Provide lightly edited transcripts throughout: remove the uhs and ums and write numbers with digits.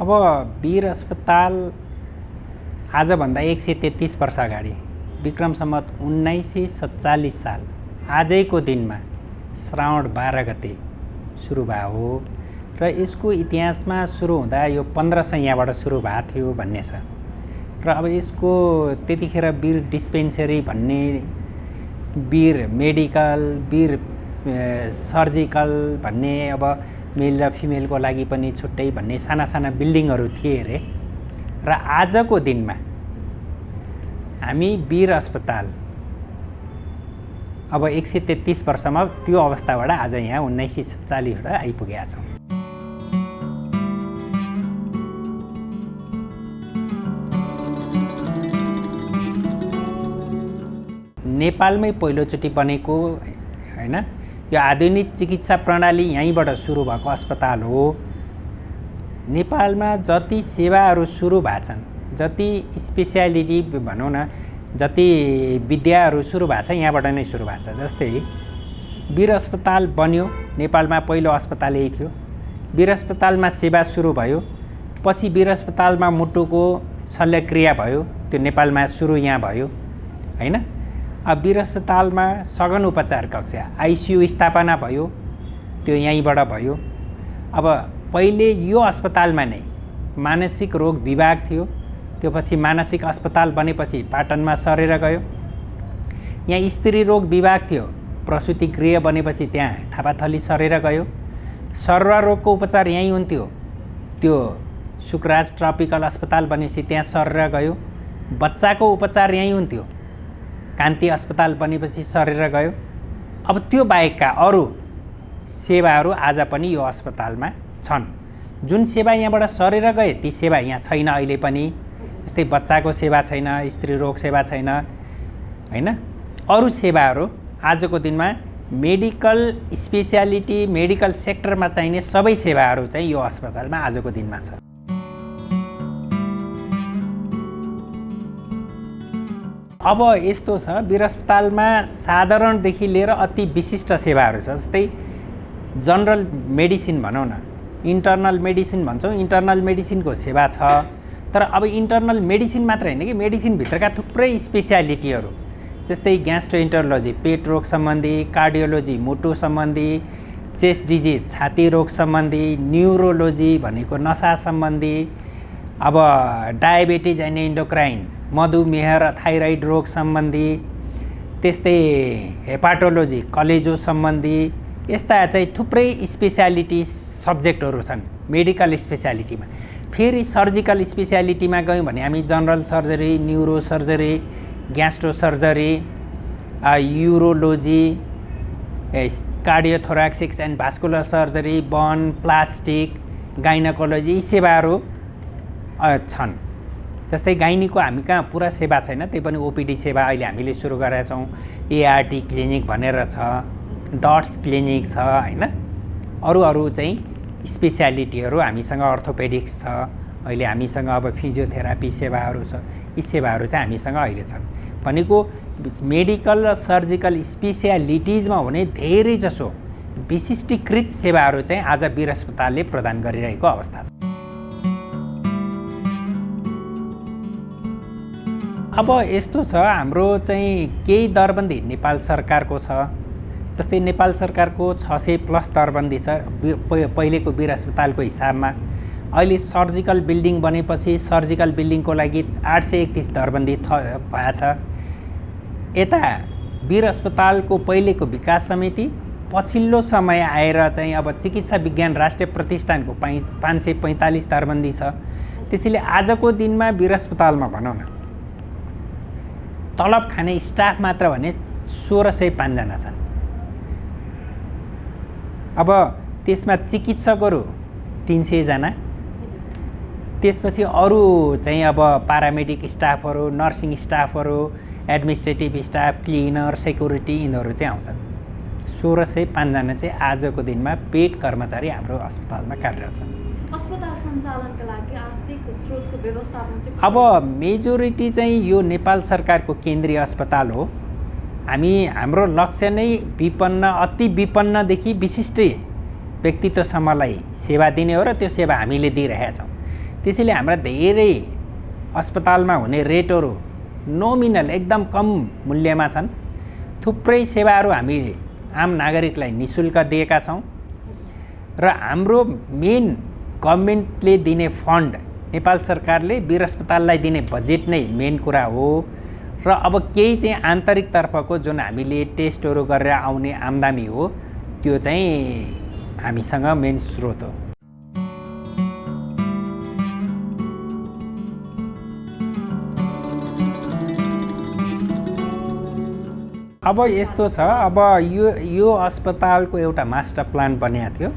अब वीर अस्पताल आजभन्दा 133 वर्ष अगाडि विक्रम सम्वत 1947 साल आजैको दिनमा श्रावण 12 गते सुरु भयो हो र यसको इतिहासमा सुरु हुँदा यो 1500 यहाँबाट सुरु भएको थियो भन्ने छ र अब यसको त्यतिखेर वीर डिस्पेन्सरी भन्ने वीर मेडिकल वीर सर्जिकल भन्ने अब मेल र फिमेलको लागि पनि छुट्टै भन्ने साना साना बिल्डिङहरू थिए रे र आजको दिनमा हामी वीर अस्पताल अब 133 वर्षमा त्यो अवस्थाबाट आज यहाँ 1947 बाट आइपुगेका छौँ। नेपालमै पहिलोचोटि बनेको हैन यो आधुनिक चिकित्सा प्रणाली यहीँबाट सुरु भएको अस्पताल हो। नेपालमा जति सेवाहरू सुरु भएछन् जति स्पेसियालिटी भनौँ न जति विद्याहरू सुरु भएको छ यहाँबाट नै सुरु भएको छ। जस्तै वीर अस्पताल बन्यो, नेपालमा पहिलो अस्पताल यही थियो। वीर अस्पतालमा सेवा सुरु भयो, पछि वीर अस्पतालमा मुटुको शल्यक्रिया भयो, त्यो नेपालमा सुरु यहाँ भयो हैन। अब वीर अस्पतालमा सघन उपचार कक्षा आइसियु स्थापना भयो, त्यो यहीँबाट भयो। अब पहिले यो अस्पतालमा नै मानसिक रोग विभाग थियो, त्यो पछि मानसिक अस्पताल बनेपछि पाटनमा सरेर गयो। यहाँ स्त्री रोग विभाग थियो, प्रसुति गृह बनेपछि त्यहाँ थापाथली सरेर गयो। सर्वा रोगको उपचार यहीँ हुन्थ्यो, त्यो सुकराज ट्रपिकल अस्पताल बनेपछि त्यहाँ सरेर गयो। बच्चाको उपचार यहीँ हुन्थ्यो, कान्ति अस्पताल बनेपछि सरेर गयो। अब त्यो बाहेकका अरू सेवाहरू आज पनि यो अस्पतालमा छन्। जुन सेवा यहाँबाट सरेर गए ती सेवा यहाँ छैन अहिले पनि। जस्तै बच्चाको सेवा छैन, स्त्री रोग सेवा छैन हैन। अरू सेवाहरू आजको दिनमा मेडिकल स्पेसियालिटी मेडिकल सेक्टरमा चाहिने सबै सेवाहरू चाहिँ यो अस्पतालमा आजको दिनमा छ। अब यस्तो छ, वीर अस्पतालमा साधारणदेखि लिएर अति विशिष्ट सेवाहरू छ। जस्तै जनरल मेडिसिन भनौँ न, इन्टर्नल मेडिसिन भन्छौँ, इन्टर्नल मेडिसिनको सेवा छ। तर अब इन्टर्नल मेडिसिन मात्र होइन कि मेडिसिनभित्रका थुप्रै स्पेसियालिटीहरू जस्तै ग्यास्ट्रोइन्टरोलोजी पेट रोग सम्बन्धी, कार्डियोलोजी मुटु सम्बन्धी, चेस्ट डिजिज छाती रोग सम्बन्धी, न्युरोलोजी भनेको नसा सम्बन्धी, अब डायबिटिज एन्ड इन्डोक्राइन मधुमेह र थाइरोइड रोग सम्बन्धी, त्यस्तै हेपाटोलोजी कलेजो सम्बन्धी, यस्ता चाहिँ थुप्रै स्पेसियालिटी सब्जेक्टहरू छन् मेडिकल स्पेसियालिटीमा। फेरि सर्जिकल स्पेसियालिटीमा गयौँ भने हामी general surgery, neuro surgery, gastro surgery, urology, cardiothoracics and vascular surgery, burn, plastic, gynaecology यी सेवाहरू छन्। जस्तै गाइनीको हामी कहाँ पुरा सेवा छैन, त्यही पनि ओपिडी सेवा अहिले हामीले सुरु गरेका छौँ। एआरटी क्लिनिक भनेर छ, डट्स क्लिनिक छ हैन। अरू चाहिँ स्पेसियालिटीहरू हामीसँग अर्थोपेडिक्स छ, अहिले हामीसँग अब फिजियोथेरापी सेवाहरू छ। यी सेवाहरू चाहिँ हामीसँग अहिले छन्। भनेको मेडिकल र सर्जिकल स्पेसियालिटिजमा हुने धेरै जसो विशिष्टीकृत सेवाहरू चाहिँ आज वीर अस्पतालले प्रदान गरिरहेको अवस्था छ। अब यस्तो छ, हाम्रो चाहिँ केही दरबन्दी नेपाल सरकारको छ। जस्तै नेपाल सरकारको 600+ दरबन्दी छ पहिलेको वीर अस्पतालको हिसाबमा। अहिले सर्जिकल बिल्डिङ बनेपछि सर्जिकल बिल्डिङको लागि 831 दरबन्दी भएको छ। यता वीर अस्पतालको पहिलेको विकास समिति पछिल्लो समय आएर चाहिँ अब चिकित्सा विज्ञान राष्ट्रिय प्रतिष्ठानको 545 दरबन्दी छ। त्यसैले आजको दिनमा वीर अस्पतालमा भनौँ न तलब खाने स्टाफ मात्र भने 1605 जना छन्। अब त्यसमा चिकित्सकहरू 300 जना, त्यसपछि अरू चाहिँ अब पारामेडिक स्टाफहरू, नर्सिङ स्टाफहरू, एडमिनिस्ट्रेटिभ स्टाफ, क्लिनर, सेक्युरिटी यिनीहरू चाहिँ आउँछन्। 1605 जना चाहिँ आजको दिनमा पेड कर्मचारी हाम्रो अस्पतालमा कार्यरत छन्। अस्पताल सञ्चालनका लागि आर्थिक स्रोतको व्यवस्थापन चाहिँ अब मेजोरिटी चाहिँ यो नेपाल सरकारको केन्द्रीय अस्पताल हो। हाम्रो लक्ष्य नै विपन्न अति विपन्नदेखि विशिष्ट व्यक्तित्वसम्मलाई सेवा दिने हो र त्यो सेवा हामीले दिइरहेका छौँ। त्यसैले हाम्रा धेरै अस्पतालमा हुने रेटहरू नोमिनल एकदम कम मूल्यमा छन्। थुप्रै सेवाहरू हामी आम नागरिकलाई निःशुल्क दिएका छौँ र हाम्रो मेन गभर्नमेन्टले दिने फन्ड नेपाल सरकारले वीर अस्पताललाई दिने बजेट नै मेन कुरा हो र अब केही चाहिँ आन्तरिक तर्फको जुन हामीले टेस्टहरू गरेर आउने आम्दानी हो त्यो चाहिँ हामीसँग मेन स्रोत हो। अब यस्तो छ, अब यो अस्पतालको एउटा मास्टर प्लान बनिएको थियो।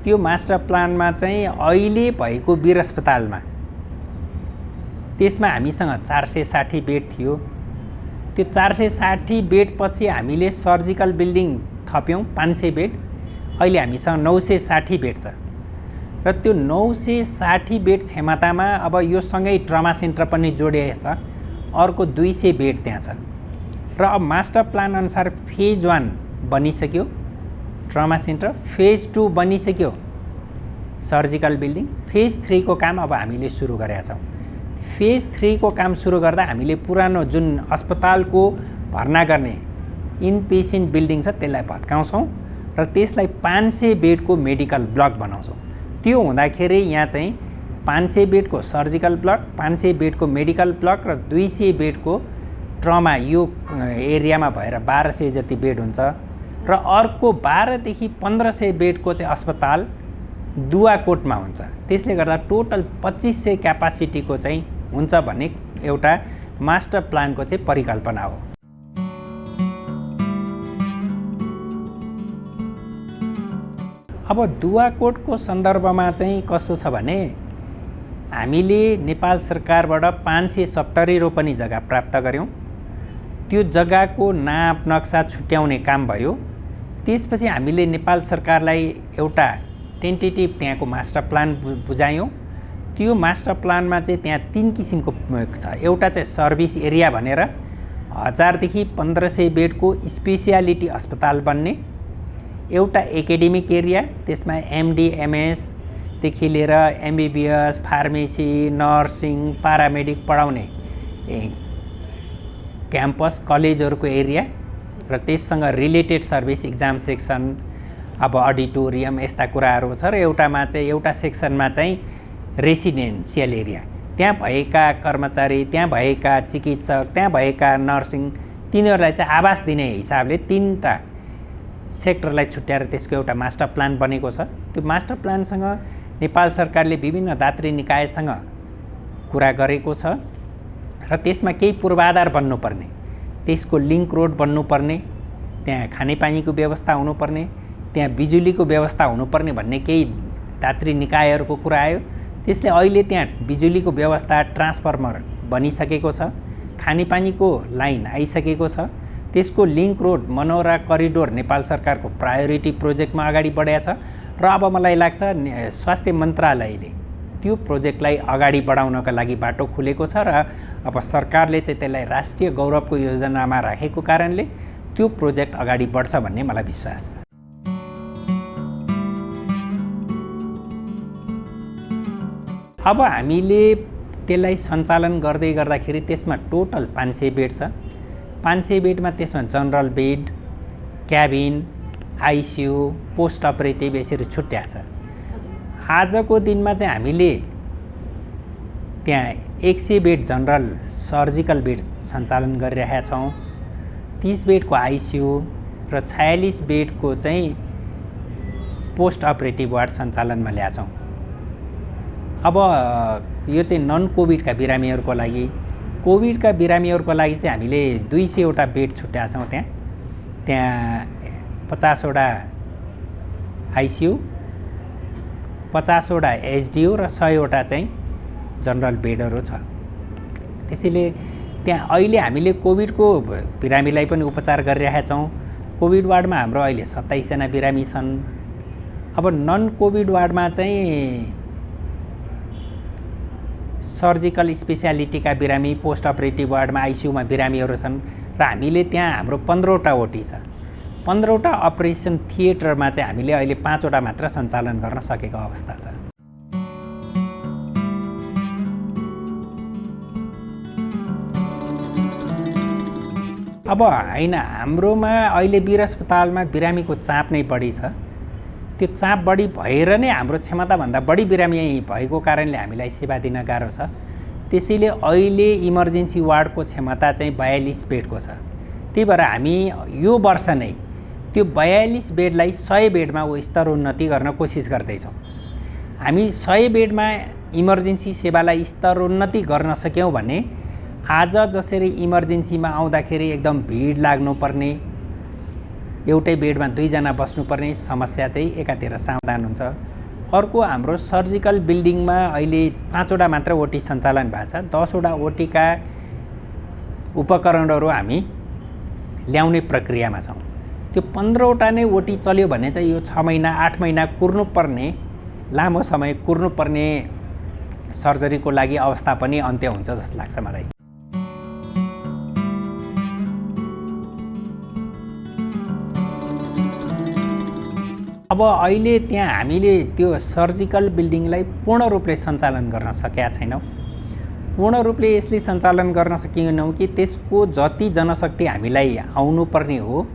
त्यो मास्टर प्लानमा चाहिँ अहिले भएको वीर अस्पतालमा त्यसमा हामीसँग 460 बेड थियो। त्यो 460 बेड पछि हामीले सर्जिकल बिल्डिङ थप्यौँ 500 बेड। अहिले हामीसँग 960 बेड छ र त्यो 960 बेड क्षमतामा अब यो सँगै ट्रमा सेन्टर पनि जोडिएको छ, अर्को 200 बेड त्यहाँ छ र अब मास्टर प्लान अनुसार फेज 1 बनिसक्यो ट्रमा सेन्टर, फेज 2 बनिसक्यो सर्जिकल बिल्डिङ, फेज 3 को काम अब हामीले सुरु गरेका छौँ। फेज 3 को काम सुरु गर्दा हामीले पुरानो जुन अस्पतालको भर्ना गर्ने इनपेसेन्ट बिल्डिङ छ त्यसलाई भत्काउँछौँ र त्यसलाई 500 बेडको मेडिकल ब्लक बनाउँछौँ। त्यो हुँदाखेरि यहाँ चाहिँ 500 बेडको सर्जिकल ब्लक, 500 बेडको मेडिकल ब्लक र 200 बेडको ट्रमा यो एरियामा भएर 1200 जति बेड हुन्छ र अर्को 12 देखि 1500 बेडको चाहिँ अस्पताल दुवाकोटमा हुन्छ। त्यसले गर्दा टोटल 2500 क्यापासिटीको चाहिँ हुन्छ भन्ने एउटा मास्टर प्लानको चाहिँ परिकल्पना हो। अब दुवाकोटको सन्दर्भमा चाहिँ कस्तो छ भने हामीले नेपाल सरकारबाट 570 रोपनी जग्गा प्राप्त गर्यौँ। त्यो जग्गाको नाप नक्सा छुट्याउने काम भयो। त्यसपछि हामीले नेपाल सरकारलाई एउटा टेन्टेटिभ त्यहाँको मास्टर प्लान बुझायौँ। त्यो मास्टर प्लानमा चाहिँ त्यहाँ 3 किसिमको छ। एउटा चाहिँ सर्भिस एरिया भनेर 1000 देखि 1500 बेडको स्पेसियालिटी अस्पताल बन्ने, एउटा एकाडेमिक एरिया त्यसमा एमडी एमएस देखि लिएर एमबीबीएस, फार्मेसी, नर्सिङ, पारामेडिक पढाउने क्याम्पस कलेजहरूको एरिया र त्यससँग रिलेटेड सर्भिस इक्जाम सेक्सन, अब अडिटोरियम यस्ता कुराहरू छ र एउटामा चाहिँ एउटा सेक्सनमा चाहिँ रेसिडेन्सियल एरिया, त्यहाँ भएका कर्मचारी, त्यहाँ भएका चिकित्सक, त्यहाँ भएका नर्सिङ तिनीहरूलाई चाहिँ आवास दिने हिसाबले 3टा सेक्टरलाई छुट्याएर त्यसको एउटा मास्टर प्लान बनेको छ। त्यो मास्टर प्लानसँग नेपाल सरकारले विभिन्न दात्री निकायसँग कुरा गरेको छ र त्यसमा केही पूर्वाधार बन्नुपर्ने, त्यसको लिङ्क रोड बन्नुपर्ने, त्यहाँ खानेपानीको व्यवस्था हुनुपर्ने, त्यहाँ बिजुलीको व्यवस्था हुनुपर्ने भन्ने केही दात्री निकायहरूको कुरा आयो। त्यसले अहिले त्यहाँ बिजुलीको व्यवस्था, ट्रान्सफर्मर बनिसकेको छ, खानेपानीको लाइन आइसकेको छ, त्यसको link road Monera corridor Nepal सरकारको प्रायोरिटी प्रोजेक्टमा अगाडि बढेको छ र अब मलाई लाग्छ स्वास्थ्य मन्त्रालयले त्यो प्रोजेक्टलाई अगाडि बढाउनका लागि बाटो खुलेको छ र अब सरकारले चाहिँ त्यसलाई राष्ट्रिय गौरवको योजनामा राखेको कारणले त्यो प्रोजेक्ट अगाडि बढ्छ भन्ने मलाई विश्वास छ। अब हामीले त्यसलाई सञ्चालन गर्दै गर्दाखेरि त्यसमा टोटल 500 बेड छ। 500 बेडमा त्यसमा general bed, cabin, ICU, post operative यसरी छुट्या छ। आजको दिनमा चाहिँ हामीले त्यहाँ 100 बेड जनरल सर्जिकल बेड सञ्चालन गरिरहेका छौँ, 30 बेडको आइसियू र 46 बेडको चाहिँ पोस्ट अपरेटिभ वार्ड सञ्चालनमा ल्याएको छौँ। अब यो चाहिँ नन कोभिडका बिरामीहरूको लागि, कोभिडका बिरामीहरूको लागि चाहिँ हामीले 200 वटा बेड छुट्याएको छौँ। त्यहाँ 50 वटा आइसियू, 50 वटा एचडियू र 100 वटा चाहिँ जनरल बेडहरू छ। त्यसैले त्यहाँ अहिले हामीले कोभिडको बिरामीलाई पनि उपचार गरिरहेका छौँ। कोभिड वार्डमा हाम्रो अहिले 27 जना बिरामी छन्। अब नन कोभिड वार्डमा चाहिँ सर्जिकल स्पेसियालिटीका बिरामी, पोस्ट अपरेटिभ वार्डमा आइसियूमा बिरामीहरू छन् र हामीले त्यहाँ हाम्रो 15 वटा ओटी छ। 15 वटा अपरेसन थिएटरमा चाहिँ हामीले अहिले 5 वटा मात्र सञ्चालन गर्न सकेको अवस्था छ। अब होइन, हाम्रोमा अहिले वीर अस्पतालमा बिरामीको चाप नै बढी छ। त्यो चाप बढी भएर नै हाम्रो क्षमताभन्दा बढी बिरामी भएको कारणले हामीलाई सेवा दिन गाह्रो छ। त्यसैले अहिले इमर्जेन्सी वार्डको क्षमता चाहिँ 42 बेडको छ। त्यही भएर हामी यो वर्ष नै त्यो 42 बेडलाई 100 बेडमा स्तरोन्नति गर्न कोसिस गर्दैछौँ। हामी 100 बेडमा इमर्जेन्सी सेवालाई स्तरोन्नति गर्न सक्यौँ भने आज जसरी इमर्जेन्सीमा आउँदाखेरि एकदम भिड लाग्नुपर्ने, एउटै बेडमा 2 जना बस्नुपर्ने समस्या चाहिँ एकातिर समाधान हुन्छ। अर्को, हाम्रो सर्जिकल बिल्डिङमा अहिले 5 वटा मात्र ओटी सञ्चालन भएको छ। 10 वटा ओटीका उपकरणहरू हामी ल्याउने प्रक्रियामा छौँ। त्यो 15 वटा नै ओटी चल्यो भने चाहिँ यो 6 महिना 8 महिना कुर्नुपर्ने, लामो समय कुर्नुपर्ने सर्जरीको लागि अवस्था पनि अन्त्य हुन्छ जस्तो लाग्छ मलाई। अब अहिले त्यहाँ हामीले त्यो सर्जिकल बिल्डिङलाई पूर्ण रूपले सञ्चालन गर्न सकेका छैनौँ। पूर्ण रूपले यसले सञ्चालन गर्न सकेनौँ कि त्यसको जति जनशक्ति हामीलाई आउनुपर्ने हो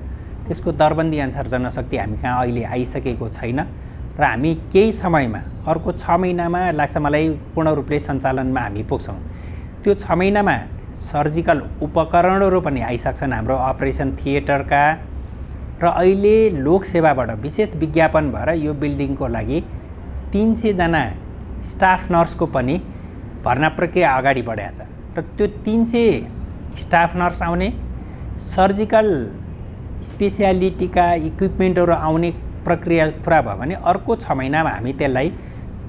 त्यसको दरबन्दी अनुसार जनशक्ति हामी कहाँ अहिले आइसकेको छैन र हामी केही समयमा, अर्को 6 महिनामा लाग्छ मलाई पूर्ण रूपले सञ्चालनमा हामी पुग्छौँ। त्यो 6 महिनामा सर्जिकल उपकरणहरू पनि आइसक्छन् हाम्रो अपरेसन थिएटरका, र अहिले लोकसेवाबाट विशेष विज्ञापन भएर यो बिल्डिङको लागि 300 जना स्टाफ नर्सको पनि भर्ना प्रक्रिया अगाडि बढेको छ। र त्यो 300 स्टाफ नर्स आउने, सर्जिकल स्पेसियालिटीका इक्विपमेन्टहरू आउने प्रक्रिया पुरा भयो भने अर्को 6 महिनामा हामी त्यसलाई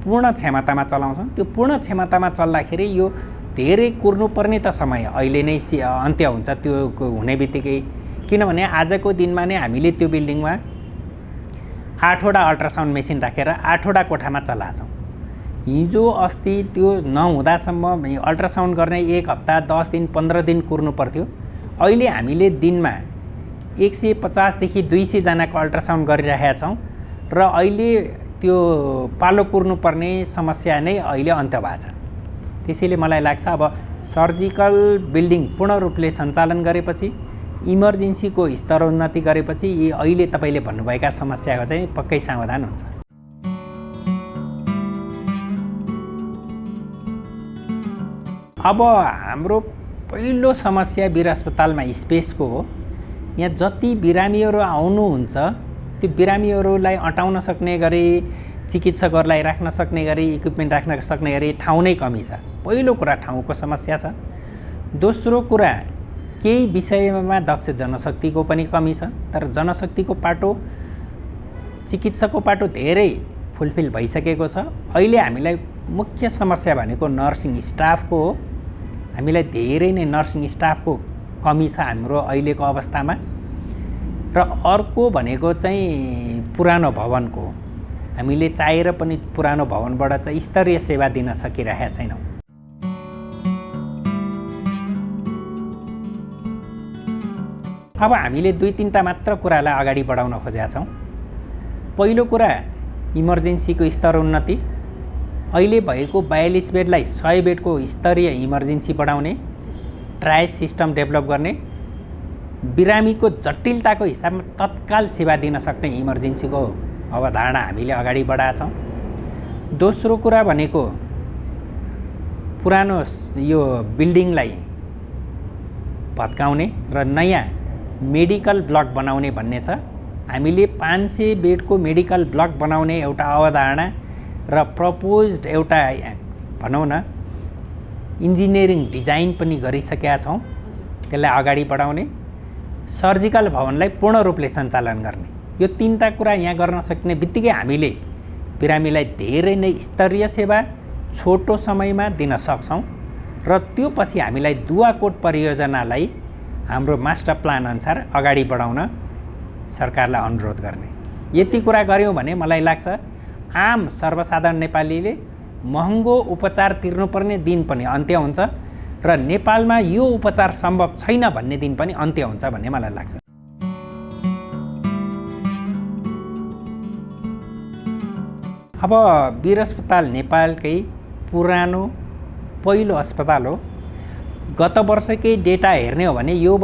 पूर्ण क्षमतामा चलाउँछौँ। त्यो पूर्ण क्षमतामा चल्दाखेरि यो धेरै कुर्नुपर्ने त समय अहिले नै अन्त्य हुन्छ त्यो हुने बित्तिकै। किनभने आजको दिनमा नै हामीले त्यो बिल्डिङमा 8 वटा अल्ट्रासाउन्ड मेसिन राखेर 8 वटा कोठामा चलाछौँ। हिजो अस्ति त्यो नहुँदासम्म अल्ट्रासाउन्ड गर्ने 1 हप्ता 10 दिन 15 दिन कुर्नु पर्थ्यो। अहिले हामीले दिनमा 150 देखि 200 जनाको अल्ट्रासाउन्ड गरिरहेका छौँ र अहिले त्यो पालो कुर्नुपर्ने समस्या नै अहिले अन्त्य भएको छ। त्यसैले मलाई लाग्छ अब सर्जिकल बिल्डिङ पूर्ण रूपले सञ्चालन गरेपछि, इमर्जेन्सीको स्तरोन्नति गरेपछि यी अहिले तपाईँले भन्नुभएका समस्याको चाहिँ पक्कै समाधान हुन्छ। अब हाम्रो पहिलो समस्या वीर अस्पतालमा स्पेसको हो। यहाँ जति बिरामीहरू आउनुहुन्छ त्यो बिरामीहरूलाई अटाउन सक्ने गरी, चिकित्सकहरूलाई राख्न सक्ने गरी, इक्विपमेन्ट राख्न सक्ने गरी ठाउँ नै कमी छ। पहिलो कुरा ठाउँको समस्या छ। दोस्रो कुरा, केही विषयमा दक्ष जनशक्तिको पनि कमी छ। तर जनशक्तिको पाटो, चिकित्सकको पाटो धेरै फुलफिल भइसकेको छ। अहिले हामीलाई मुख्य समस्या भनेको नर्सिङ स्टाफको हो। हामीलाई धेरै नै नर्सिङ स्टाफको कमी छ हाम्रो अहिलेको अवस्थामा। र अर्को भनेको चाहिँ पुरानो भवनको हो। हामीले चाहेर पनि पुरानो भवनबाट चाहिँ स्तरीय सेवा दिन सकिरहेका छैनौँ। अब हामीले 2-3टा मात्र कुरालाई अगाडि बढाउन खोजेका छौँ। पहिलो कुरा, इमर्जेन्सीको स्तरोन्नति। अहिले भएको 42 बेडलाई 100 बेडको स्तरीय इमर्जेन्सी बढाउने, ट्रायल सिस्टम डेभलप गर्ने, बिरामीको जटिलताको हिसाबमा तत्काल सेवा दिन सक्ने इमर्जेन्सीको अवधारणा हामीले अगाडि बढाएका छौँ। दोस्रो कुरा भनेको पुरानो यो बिल्डिङलाई भत्काउने र नयाँ मेडिकल ब्लक बनाउने भन्ने छ। हामीले 500 बेडको मेडिकल ब्लक बनाउने एउटा अवधारणा र प्रपोज्ड एउटा भनौँ न इन्जिनियरिङ डिजाइन पनि गरिसकेका छौँ। त्यसलाई अगाडि बढाउने, सर्जिकल भवनलाई पूर्ण रूपले सञ्चालन गर्ने, यो 3टा कुरा यहाँ गर्न सक्ने बित्तिकै हामीले बिरामीलाई धेरै नै स्तरीय सेवा छोटो समयमा दिन सक्छौँ। र त्यो पछि हामीलाई दुवाकोट परियोजनालाई हाम्रो मास्टर प्लान अनुसार अगाडि बढाउन सरकारलाई अनुरोध गर्ने। यति कुरा गऱ्यौँ भने मलाई लाग्छ आम सर्वसाधारण नेपालीले महँगो उपचार तिर्नुपर्ने दिन पनि अन्त्य हुन्छ र नेपालमा यो उपचार सम्भव छैन भन्ने दिन पनि अन्त्य हुन्छ भन्ने मलाई लाग्छ। अब वीर अस्पताल नेपालकै पुरानो पहिलो अस्पताल हो। गत वर्षकै डेटा हेर्ने हो भने यो